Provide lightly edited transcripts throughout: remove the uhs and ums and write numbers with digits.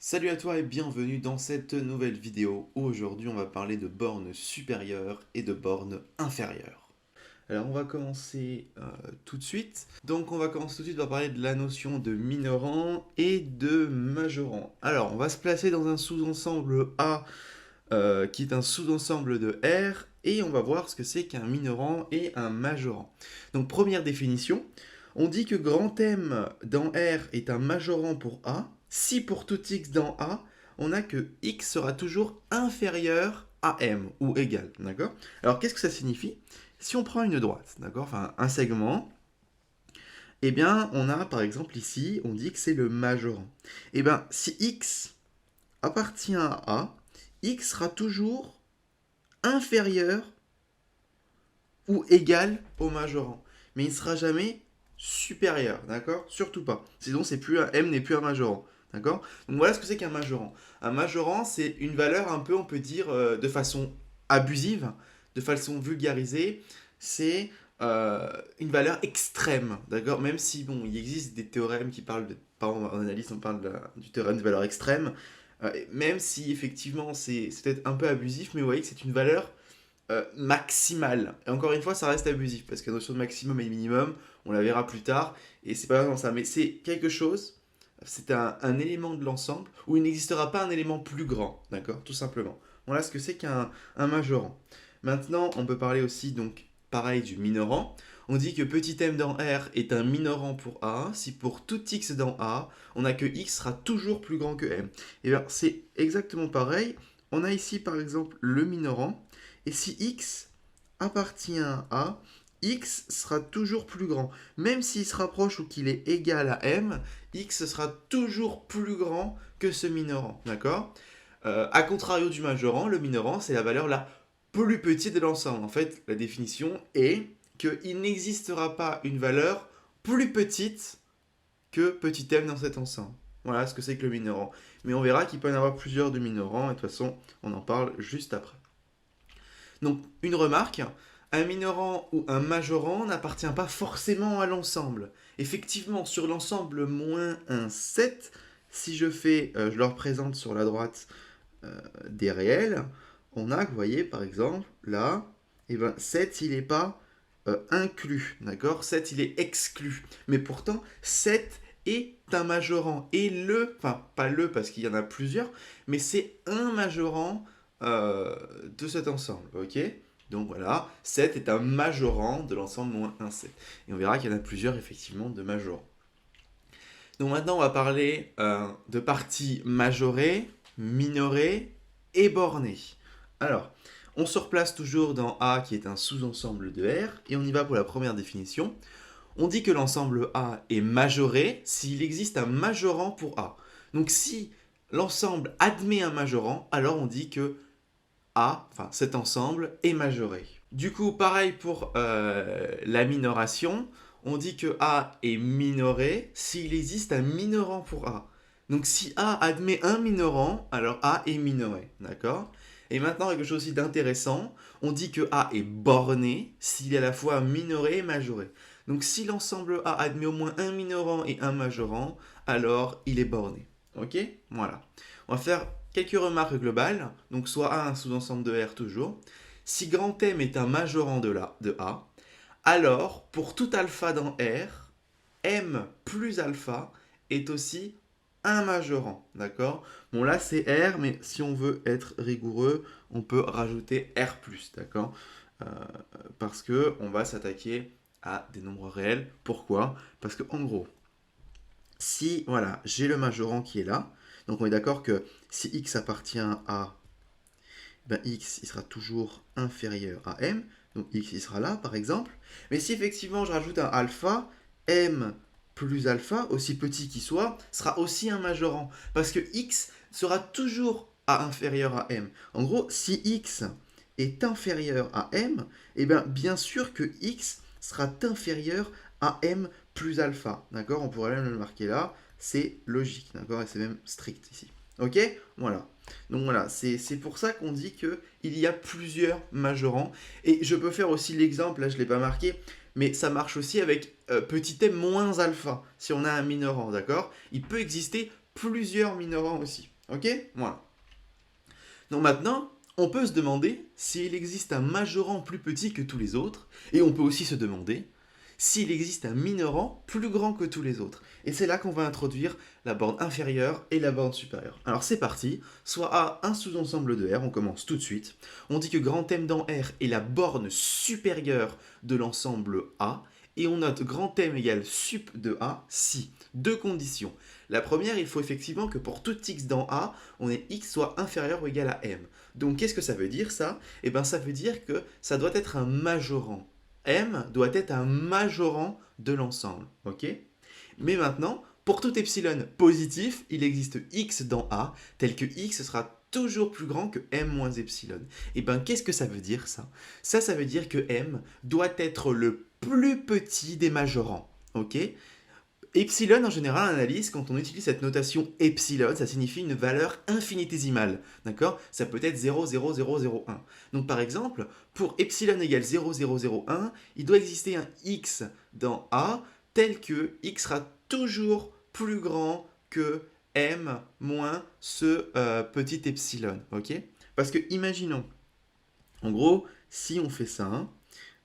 Salut à toi et bienvenue dans cette nouvelle vidéo où aujourd'hui on va parler de bornes supérieures et de bornes inférieures. Alors on va commencer tout de suite. Donc on va commencer tout de suite par parler de la notion de minorant et de majorant. Alors on va se placer dans un sous-ensemble A qui est un sous-ensemble de R et on va voir ce que c'est qu'un minorant et un majorant. Donc première définition, on dit que grand M dans R est un majorant pour A si pour tout x dans A, on a que x sera toujours inférieur à m ou égal, d'accord? Alors qu'est-ce que ça signifie? Si on prend une droite, d'accord, enfin un segment, eh bien on a par exemple ici, on dit que c'est le majorant. Eh bien si x appartient à A, x sera toujours inférieur ou égal au majorant. Mais il ne sera jamais supérieur, d'accord? Surtout pas. Sinon, c'est plus un m n'est plus un majorant, d'accord? Donc voilà ce que c'est qu'un majorant. Un majorant, c'est une valeur un peu, on peut dire, de façon abusive, de façon vulgarisée. C'est une valeur extrême, d'accord? Même si, bon, il existe des théorèmes qui parlent de, par exemple, en analyse, on parle du théorème de valeur extrême, même si effectivement c'est peut-être un peu abusif, mais vous voyez que c'est une valeur maximale. Et encore une fois, ça reste abusif, parce que la notion de maximum et de minimum, on la verra plus tard, et c'est pas vraiment ça, mais c'est quelque chose, c'est un élément de l'ensemble où il n'existera pas un élément plus grand, d'accord? Tout simplement. Voilà ce que c'est qu'un majorant. Maintenant, on peut parler aussi, donc, pareil, du minorant. On dit que petit m dans R est un minorant pour A, si pour tout x dans A, on a que x sera toujours plus grand que m. Et bien, c'est exactement pareil. On a ici, par exemple, le minorant, et si x appartient à A, x sera toujours plus grand. Même s'il se rapproche ou qu'il est égal à m, x sera toujours plus grand que ce minorant. D'accord? A contrario du majorant, le minorant, c'est la valeur la plus petite de l'ensemble. En fait, la définition est qu'il n'existera pas une valeur plus petite que petit m dans cet ensemble. Voilà ce que c'est que le minorant. Mais on verra qu'il peut y en avoir plusieurs de minorants, et de toute façon, on en parle juste après. Donc, une remarque, un minorant ou un majorant n'appartient pas forcément à l'ensemble. Effectivement, sur l'ensemble moins un 7, si je le représente sur la droite des réels, on a, vous voyez, par exemple, là, eh ben, 7, il n'est pas inclus, d'accord? 7, il est exclu. Mais pourtant, 7 est un majorant. Et enfin, pas le, parce qu'il y en a plusieurs, mais c'est un majorant de cet ensemble, ok? Donc voilà, 7 est un majorant de l'ensemble moins 1, 7. Et on verra qu'il y en a plusieurs, effectivement, de majorants. Donc maintenant, on va parler de parties majorées, minorées et bornées. Alors, on se replace toujours dans A qui est un sous-ensemble de R et on y va pour la première définition. On dit que l'ensemble A est majoré s'il existe un majorant pour A. Donc si l'ensemble admet un majorant, alors on dit que A, enfin cet ensemble, est majoré. Du coup, pareil pour la minoration, on dit que A est minoré s'il existe un minorant pour A. Donc si A admet un minorant, alors A est minoré, d'accord? Et maintenant, quelque chose aussi d'intéressant, on dit que A est borné s'il est à la fois minoré et majoré. Donc si l'ensemble A admet au moins un minorant et un majorant, alors il est borné. Ok? Voilà. On va faire quelques remarques globales. Donc soit A un sous-ensemble de R toujours. Si grand M est un majorant de A, alors pour tout alpha dans R, M plus alpha est aussi un majorant, d'accord? Bon là c'est R, mais si on veut être rigoureux, on peut rajouter R+, d'accord? Euh, Parce que on va s'attaquer à des nombres réels. Pourquoi? Parce que en gros, si voilà, j'ai le majorant qui est là, donc on est d'accord que si x appartient à ben x il sera toujours inférieur à m, donc x il sera là par exemple. Mais si effectivement je rajoute un alpha, m plus alpha, aussi petit qu'il soit, sera aussi un majorant. Parce que x sera toujours à inférieur à m. En gros, si x est inférieur à m, et bien sûr que x sera inférieur à m plus alpha. D'accord? On pourrait même le marquer là. C'est logique. D'accord? Et c'est même strict ici. Ok? Voilà. Donc voilà, c'est pour ça qu'on dit qu'il y a plusieurs majorants. Et je peux faire aussi l'exemple, là je ne l'ai pas marqué, mais ça marche aussi avec petit m moins alpha, si on a un minorant, d'accord? Il peut exister plusieurs minorants aussi. Ok? Voilà. Donc maintenant, on peut se demander s'il existe un majorant plus petit que tous les autres, et on peut aussi se demander s'il existe un minorant plus grand que tous les autres. Et c'est là qu'on va introduire la borne inférieure et la borne supérieure. Alors c'est parti, soit A, un sous-ensemble de R, on commence tout de suite. On dit que grand M dans R est la borne supérieure de l'ensemble A, et on note grand M égale sup de A si deux conditions. La première, il faut effectivement que pour tout x dans A, on ait x soit inférieur ou égal à m. Donc qu'est-ce que ça veut dire ça? Eh bien ça veut dire que ça doit être un majorant. M doit être un majorant de l'ensemble. Ok? Mais maintenant, pour tout epsilon positif, il existe x dans A, tel que x sera toujours plus grand que m moins epsilon. Et bien qu'est-ce que ça veut dire ça? Ça veut dire que m doit être le plus petit des majorants. Ok? Epsilon, en général, en analyse, quand on utilise cette notation epsilon, ça signifie une valeur infinitésimale. D'accord? Ça peut être 0,0001. Donc, par exemple, pour epsilon égale 0,001, il doit exister un x dans A tel que x sera toujours plus grand que m moins ce petit epsilon. Ok? Parce que, imaginons, en gros, si on fait ça,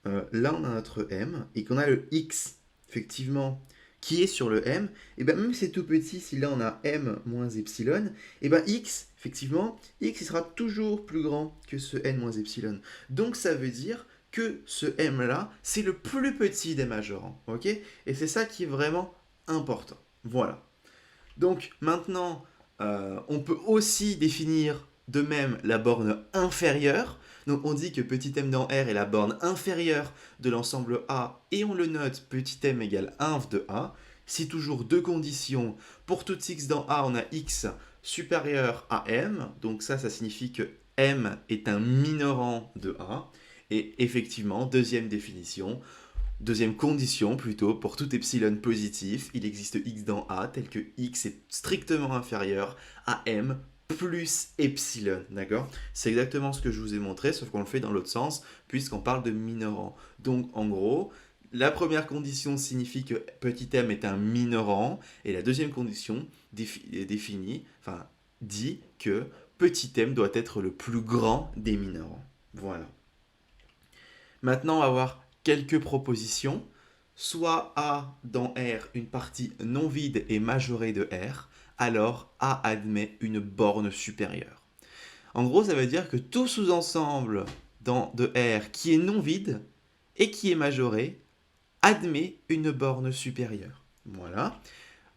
là on a notre m et qu'on a le x, effectivement, qui est sur le m, et bien même si c'est tout petit, si là on a m moins epsilon, et bien x, effectivement, x il sera toujours plus grand que ce n moins epsilon. Donc ça veut dire que ce m là, c'est le plus petit des majorants, ok? Et c'est ça qui est vraiment important. Voilà. Donc maintenant, on peut aussi définir de même la borne inférieure. Donc on dit que petit m dans R est la borne inférieure de l'ensemble A et on le note petit m égale 1 de A. Si toujours deux conditions, pour tout x dans A on a x supérieur à m, donc ça signifie que m est un minorant de A. Et effectivement, deuxième définition, deuxième condition plutôt, pour tout epsilon positif, il existe x dans A tel que x est strictement inférieur à m plus epsilon, d'accord? C'est exactement ce que je vous ai montré, sauf qu'on le fait dans l'autre sens, puisqu'on parle de minorant. Donc en gros, la première condition signifie que petit m est un minorant, et la deuxième condition dit que petit m doit être le plus grand des minorants. Voilà. Maintenant, on va voir quelques propositions. Soit A dans R, une partie non vide est majorée de R, alors A admet une borne supérieure. En gros, ça veut dire que tout sous-ensemble de R qui est non vide et qui est majoré admet une borne supérieure. Voilà.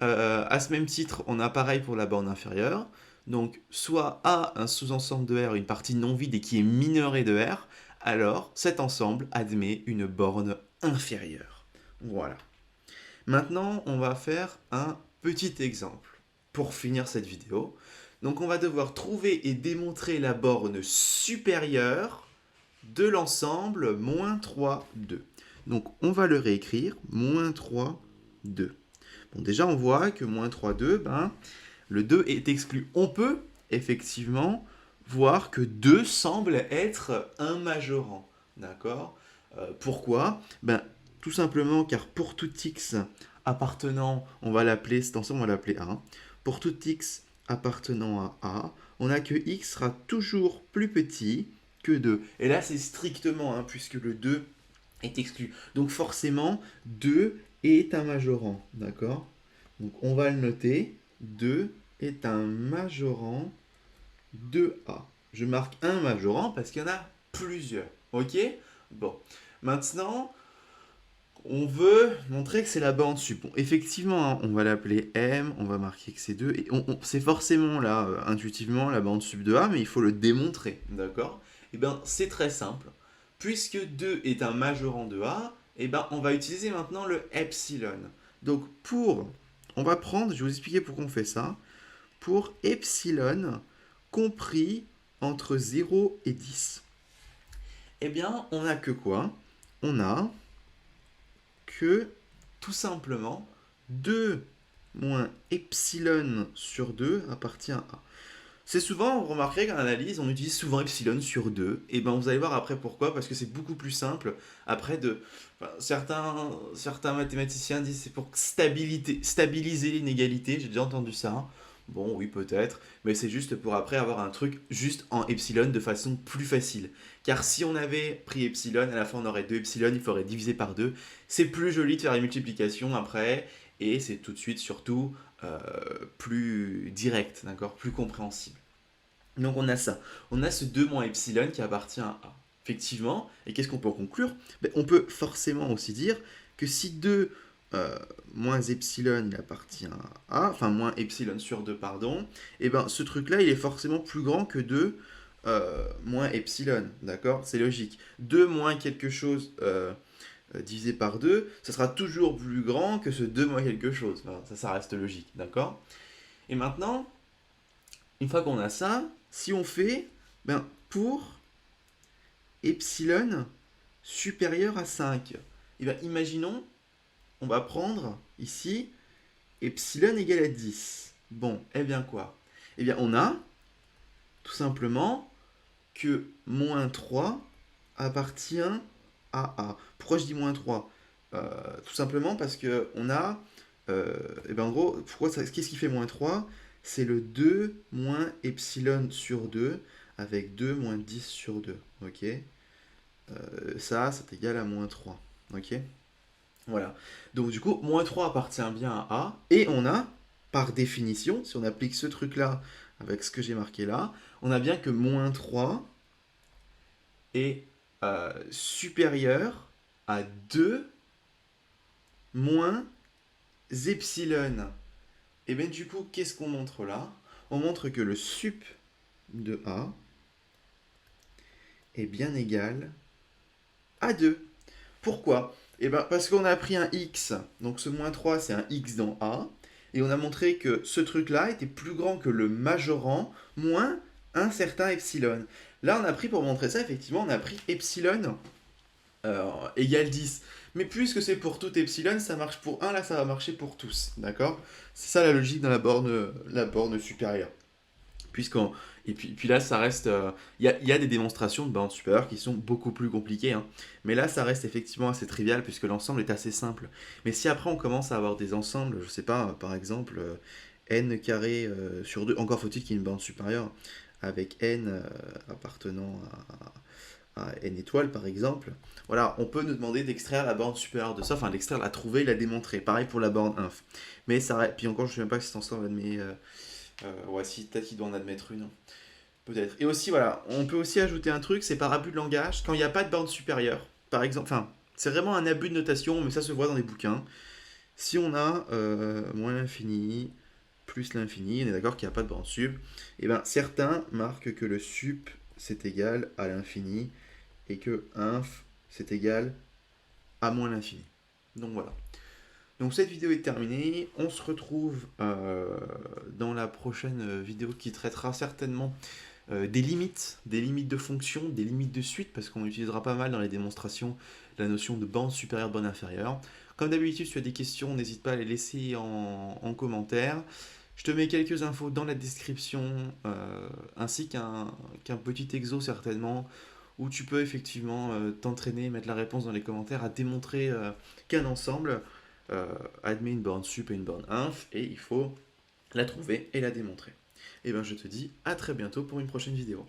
À ce même titre, on a pareil pour la borne inférieure. Donc, soit A, un sous-ensemble de R, une partie non vide et qui est minorée de R, alors cet ensemble admet une borne inférieure. Voilà. Maintenant, on va faire un petit exemple pour finir cette vidéo. Donc, on va devoir trouver et démontrer la borne supérieure de l'ensemble moins 3, 2. Donc, on va le réécrire, moins 3, 2. Bon, déjà, on voit que moins 3, 2, le 2 est exclu. On peut, effectivement, voir que 2 semble être un majorant. D'accord? Pourquoi? Tout simplement car pour tout x appartenant, on va l'appeler, cet ensemble, on va l'appeler A. Pour tout x appartenant à A, on a que x sera toujours plus petit que 2. Et là, c'est strictement, puisque le 2 est exclu. Donc forcément, 2 est un majorant. D'accord? Donc on va le noter. 2 est un majorant de A. Je marque un majorant parce qu'il y en a plusieurs. Ok? Bon. Maintenant, on veut montrer que c'est la borne sup. Bon, effectivement, on va l'appeler M, on va marquer que c'est 2. Et c'est forcément là, intuitivement, la borne sup de A, mais il faut le démontrer. D'accord? Eh bien, c'est très simple. Puisque 2 est un majorant de A, eh ben, on va utiliser maintenant le epsilon. Donc, on va prendre, je vais vous expliquer pourquoi on fait ça, pour epsilon compris entre 0 et 10. Eh bien, on n'a que quoi? On a que, tout simplement, 2 moins epsilon sur 2 appartient à A. C'est souvent, vous remarquerez qu'en analyse, on utilise souvent epsilon sur 2. Et ben vous allez voir après pourquoi, parce que c'est beaucoup plus simple. Après, certains mathématiciens disent que c'est pour stabiliser l'inégalité, j'ai déjà entendu ça. Bon, oui, peut-être, mais c'est juste pour après avoir un truc juste en epsilon de façon plus facile. Car si on avait pris epsilon, à la fin on aurait 2 epsilon, il faudrait diviser par 2. C'est plus joli de faire les multiplications après, et c'est tout de suite surtout euh, plus direct, d'accord, plus compréhensible. Donc on a ça, on a ce 2 moins epsilon qui appartient à A. Effectivement, et qu'est-ce qu'on peut en conclure? Ben, on peut forcément aussi dire que si 2 euh, moins epsilon il appartient à A, enfin moins epsilon sur 2, pardon, et ben ce truc-là il est forcément plus grand que 2 moins epsilon, d'accord? C'est logique. 2 moins quelque chose divisé par 2, ça sera toujours plus grand que ce 2 moins quelque chose. Enfin, ça reste logique, d'accord? Et maintenant, une fois qu'on a ça, si on fait ben, pour epsilon supérieur à 5, et bien imaginons, on va prendre ici epsilon égale à 10. Bon, eh bien quoi? Eh bien on a tout simplement que moins 3 appartient à A. Pourquoi je dis moins 3? Tout simplement parce que on a, et ben en gros, qu'est-ce qui fait moins 3? C'est le 2 moins epsilon sur 2 avec 2 moins 10 sur 2. Ok. Ça, c'est égal à moins 3. Ok. Voilà. Donc du coup, moins 3 appartient bien à A. Et on a, par définition, si on applique ce truc-là avec ce que j'ai marqué là, on a bien que moins 3 est supérieur à 2 moins epsilon. Et bien du coup, qu'est-ce qu'on montre là? On montre que le sup de A est bien égal à 2. Pourquoi? Eh bien parce qu'on a pris un x, donc ce moins 3 c'est un x dans A, et on a montré que ce truc-là était plus grand que le majorant moins un certain epsilon. Là on a pris, pour montrer ça, effectivement, on a pris epsilon égale 10. Mais puisque c'est pour tout epsilon, ça marche pour 1, là ça va marcher pour tous, d'accord? C'est ça la logique dans la borne supérieure. Puisqu'on, et puis là, ça reste. Il y a des démonstrations de bornes supérieures qui sont beaucoup plus compliquées, hein. Mais là, ça reste effectivement assez trivial puisque l'ensemble est assez simple. Mais si après on commence à avoir des ensembles, je sais pas, par exemple, n carré sur 2, encore faut-il qu'il y ait une borne supérieure, avec n appartenant à n étoiles par exemple, voilà, on peut nous demander d'extraire la borne supérieure de ça, enfin d'extraire, la trouver, la démontrer. Pareil pour la borne inf. Mais ça, puis encore, je ne sais même pas si cet ensemble admet. Ouais, si, peut-être qu'il doit en admettre une. Peut-être. Et aussi, voilà, on peut aussi ajouter un truc, c'est par abus de langage, quand il n'y a pas de borne supérieure, par exemple, enfin, c'est vraiment un abus de notation, mais ça se voit dans les bouquins. Si on a moins l'infini, plus l'infini, on est d'accord qu'il n'y a pas de borne sup, et bien certains marquent que le sup c'est égal à l'infini, et que inf c'est égal à moins l'infini. Donc voilà. Donc cette vidéo est terminée, on se retrouve dans la prochaine vidéo qui traitera certainement des limites de fonction, des limites de suite, parce qu'on utilisera pas mal dans les démonstrations la notion de bande supérieure, bande inférieure. Comme d'habitude, si tu as des questions, n'hésite pas à les laisser en commentaire. Je te mets quelques infos dans la description, ainsi qu'un petit exo certainement, où tu peux effectivement t'entraîner, mettre la réponse dans les commentaires, à démontrer qu'un ensemble admet une borne sup et une borne inf, et il faut la trouver et la démontrer. Et bien je te dis à très bientôt pour une prochaine vidéo.